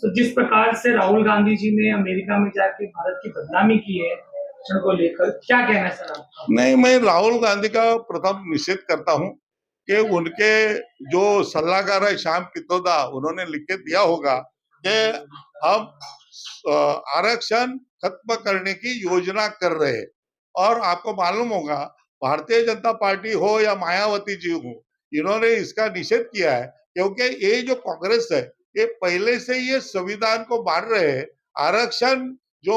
तो जिस प्रकार से राहुल गांधी जी ने अमेरिका में जाके भारत की बदनामी की है शिक्षण को लेकर, क्या कहना है सर आपका? नहीं, मैं राहुल गांधी का प्रथम निषेध करता हूं कि उनके जो सलाहकार है श्याम पित्रोदा, उन्होंने लिख के दिया होगा कि हम आरक्षण खत्म करने की योजना कर रहे हैं। और आपको मालूम होगा, भारतीय जनता पार्टी हो या मायावती जी हो, इन्होंने इसका निषेध किया है, क्योंकि ये जो कांग्रेस है, ये पहले से ये संविधान को मार रहे हैं। आरक्षण जो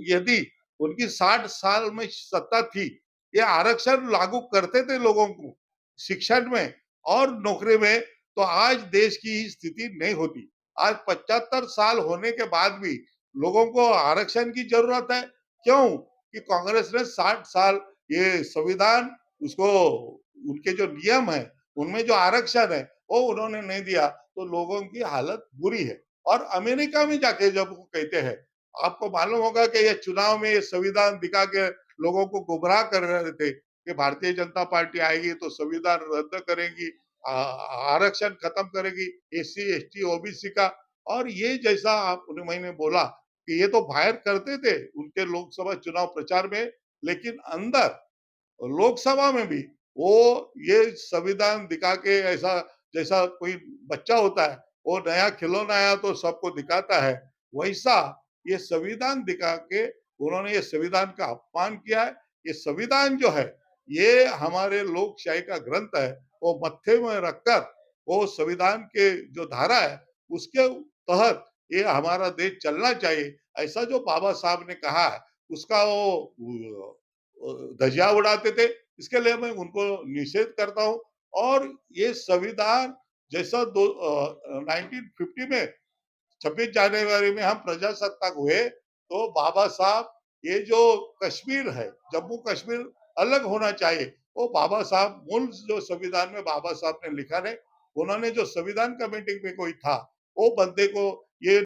यदि उनकी 60 साल में सत्ता थी, ये आरक्षण लागू करते थे लोगों को शिक्षण में और नौकरी में, तो आज देश की स्थिति नहीं होती। आज 75 साल होने के बाद भी लोगों को आरक्षण की जरूरत है। क्यों? कि कांग्रेस ने 60 साल ये संविधान उसको, उनके जो नियम है उनमें जो आरक्षण है वो उन्होंने नहीं दिया, तो लोगों की हालत बुरी है। और अमेरिका में जाके जब वो कहते हैं, आपको मालूम होगा कि ये चुनाव में ये संविधान दिखा के लोगों को गुमराह कर रहे थे कि भारतीय जनता पार्टी आएगी तो संविधान रद्द करेगी, आरक्षण खत्म करेगी, एससी एसटी ओबीसी का। और ये जैसा आपने मैंने बोला कि ये तो बाहर करते थे उनके लोकसभा चुनाव प्रचार में, लेकिन अंदर लोकसभा में भी वो ये संविधान दिखा के, ऐसा जैसा कोई बच्चा होता है वो नया खिलौना आया तो सबको दिखाता है, वैसा ये संविधान दिखा के उन्होंने ये संविधान का अपमान किया है। ये संविधान जो है ये हमारे लोकशाही का ग्रंथ है, वो मत्थे में रखकर वो संविधान के जो धारा है उसके तहत ये हमारा देश चलना चाहिए। ऐसा जो बाबा साहब ने कहा है उसका वो धजिया उड़ाते थे, इसके लिए मैं उनको निषेध करता हूँ। और ये संविधान जैसा 1950 में 26 जनवरी में हम प्रजासत्ताक हुए, तो बाबा साहब ये जो कश्मीर है, जम्मू कश्मीर अलग होना चाहिए, वो बाबा साहब मूल जो संविधान में बाबा साहब ने लिखा है, उन्होंने जो संविधान का मीटिंग में कोई था, वो बंदे को ये